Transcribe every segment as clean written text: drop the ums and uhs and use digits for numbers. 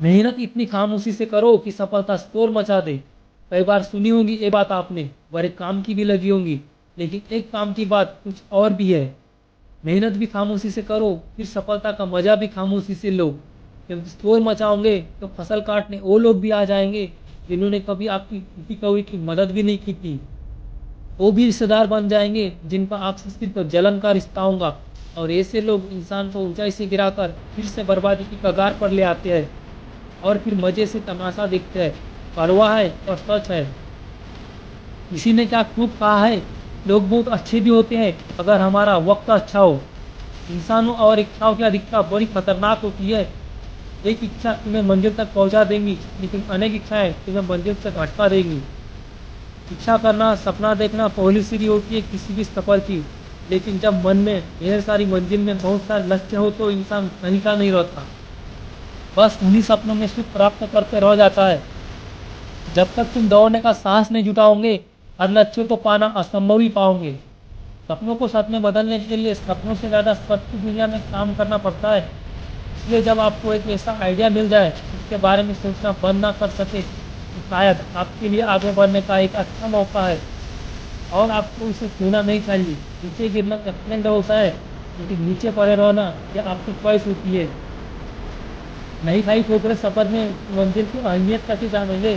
मेहनत इतनी खामोशी से करो कि सफलता शोर मचा दे। कई बार सुनी होगी ये बात आपने, बड़े काम की भी लगी होंगी, लेकिन एक काम की बात कुछ और भी है। मेहनत भी खामोशी से करो, फिर सफलता का मजा भी खामोशी से लो। जब शोर मचाओगे तो फसल काटने वो लोग भी आ जाएंगे जिन्होंने कभी आपकी किसी कौड़ी की मदद भी नहीं की थी। वो भी रिश्तेदार बन जाएंगे जिनका आपसे सिर्फ जलन का रिश्ता होगा। और ऐसे लोग इंसान को ऊंचाई से गिराकर फिर से बर्बादी की कगार पर ले आते हैं और फिर मजे से तमाशा देखते हैं। कड़वा है और सच है। किसी ने क्या खूब कहा है, लोग बहुत अच्छे भी होते हैं अगर हमारा वक्त अच्छा हो। इंसानों और इच्छाओं की अधिकता बड़ी खतरनाक होती है। एक इच्छा तुम्हें मंजिल तक पहुंचा देंगी, लेकिन अनेक इच्छाएं तुम्हें मंजिल से भटका देंगी। इच्छा करना, सपना देखना पहली सीढ़ी होती है किसी भी सफल की। लेकिन जब मन में ढेर सारी मंजिल में बहुत सारे लक्ष्य हो तो इंसान कहीं का नहीं रहता, बस उन्हीं सपनों में सुख प्राप्त करते रह जाता है। जब तक तुम दौड़ने का साहस नहीं जुटाओगे, हर लक्ष्य को पाना असंभव ही पाओगे। सपनों को सच में बदलने के लिए सपनों से ज़्यादा सच की दुनिया में काम करना पड़ता है। इसलिए जब आपको एक ऐसा आइडिया मिल जाए जिसके बारे में सोचना बंद ना कर सके, तो शायद आपके लिए आगे बढ़ने का एक अच्छा मौका है। और आपको इसे छूना नहीं चाहिए। नीचे गिरना एक्सीडेंट होता है, लेकिन नीचे पड़े रहना यह आपकी ख्वाहिश होती है। नहीं खाई ठोकरे सफर में मंजिल की अहमियत कैसे जानोगे?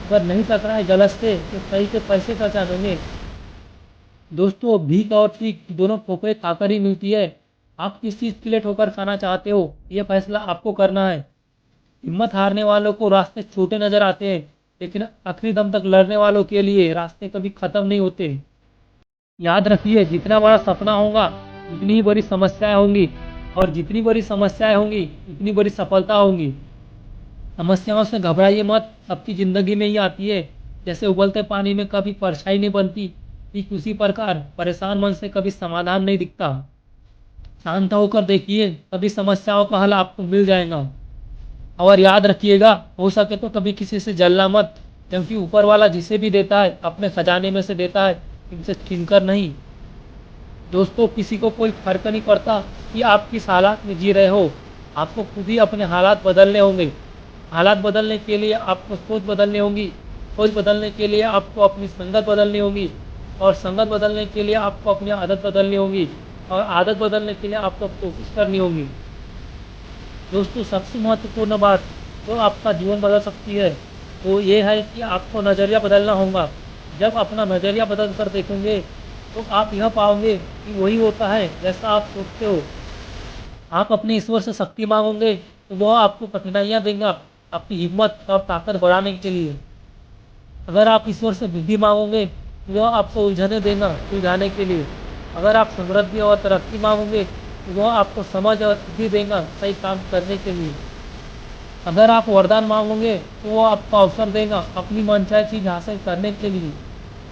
अगर नहीं टकराए गलत से तो सही से पैसे का जानोगे। दोस्तों, भीख और सीख दोनों ठोकरें खाकर ही मिलती है। आप किस चीज़ के लिए ठोकर खाना चाहते हो, यह फैसला आपको करना है। हिम्मत हारने वालों को रास्ते छोटे नजर आते हैं, लेकिन आखिरी दम तक लड़ने वालों के लिए रास्ते कभी खत्म नहीं होते। याद रखिए, जितना बड़ा सपना होगा उतनी ही बड़ी समस्याएं होंगी, और जितनी बड़ी समस्याएं होंगी उतनी बड़ी सफलता होंगी। समस्याओं से घबराइए मत, सबकी जिंदगी में ही आती है। जैसे उबलते पानी में कभी परछाई नहीं बनती, ठीक उसी प्रकार परेशान मन से कभी समाधान नहीं दिखता। शांत होकर देखिए, कभी समस्याओं का हल आपको मिल जाएगा। और याद रखिएगा, हो सके तो कभी किसी से जलना मत, क्योंकि ऊपर वाला जिसे भी देता है अपने खजाने में से देता है, इनसे छीनकर नहीं। दोस्तों, किसी को कोई फर्क नहीं पड़ता कि आप किस हालात में जी रहे हो। आपको खुद ही अपने हालात बदलने होंगे। हालात बदलने के लिए आपको सोच बदलनी होगी। सोच बदलने के लिए आपको अपनी संगत बदलनी होगी। और संगत बदलने के लिए आपको अपनी आदत बदलनी होगी। और आदत बदलने के लिए आपको कोशिश करनी होगी। दोस्तों, सबसे महत्वपूर्ण बात जो आपका जीवन बदल सकती है वो ये है कि आपको नज़रिया बदलना होगा। जब अपना नज़रिया बदल कर देखेंगे तो आप यह पाओगे कि वही होता है जैसा आप सोचते हो। आप अपने ईश्वर से शक्ति मांगोगे तो वह आपको कठिनाइयाँ देगा, आपकी हिम्मत और ताकत बढ़ाने के लिए। अगर आप ईश्वर से बुद्धि मांगोगे तो वह आपको उलझने देगा सुलझाने के लिए। अगर आप समृद्धि और तरक्की मांगोगे तो वह आपको समझ और बुद्धि देगा सही काम करने के लिए। अगर आप वरदान मांगोगे तो वो आपको अवसर देगा अपनी मनचाही चीज हासिल करने के लिए।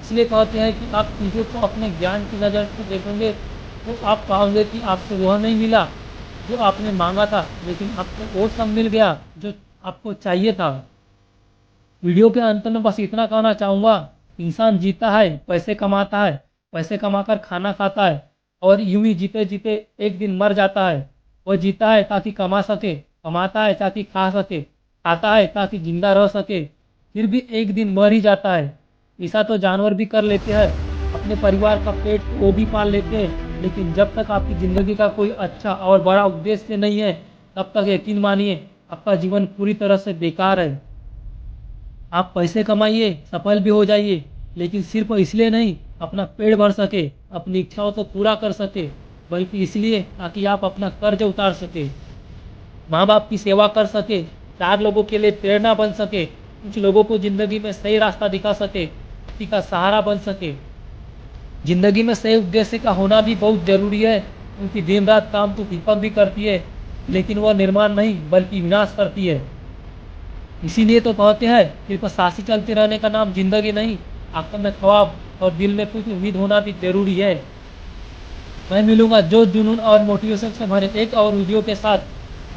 इसलिए कहते हैं कि आप चीज़ों को अपने ज्ञान की नज़र से देखेंगे तो आप पाओगे कि आपको वह नहीं मिला जो आपने मांगा था, लेकिन आपको वो सब मिल गया जो आपको चाहिए था। वीडियो के अंत में बस इतना कहना चाहूँगा, इंसान जीता है, पैसे कमाता है, पैसे कमाकर खाना खाता है, और यूं ही जीते जीते एक दिन मर जाता है। वह जीता है ताकि कमा सके, कमाता है ताकि खा सके, खाता है ताकि जिंदा रह सके, फिर भी एक दिन मर ही जाता है। ऐसा तो जानवर भी कर लेते हैं, अपने परिवार का पेट वो भी पाल लेते हैं, लेकिन जब तक आपकी ज़िंदगी का कोई अच्छा और बड़ा उद्देश्य नहीं है, तब तक यकीन मानिए आपका जीवन पूरी तरह से बेकार है। आप पैसे कमाइए, सफल भी हो जाइए, लेकिन सिर्फ इसलिए नहीं अपना पेट भर सके, अपनी इच्छाओं को पूरा कर सके, बल्कि इसलिए ताकि आप अपना कर्ज उतार सके, माँ बाप की सेवा कर सके, 4 लोगों के लिए प्रेरणा बन सके, कुछ लोगों को ज़िंदगी में सही रास्ता दिखा सके, किसी का सहारा बन सके। ज़िंदगी में सही उद्देश्य का होना भी बहुत ज़रूरी है, क्योंकि दिन रात काम तो विपद भी करती है, लेकिन वह निर्माण नहीं बल्कि विनाश करती है। इसीलिए तो कहते हैं सिर्फ सांसें चलते रहने का नाम जिंदगी नहीं, आंखों में ख्वाब और दिल में कुछ उम्मीद होना भी जरूरी है। मैं मिलूंगा जोश जुनून और मोटिवेशन से भरे एक और वीडियो के साथ।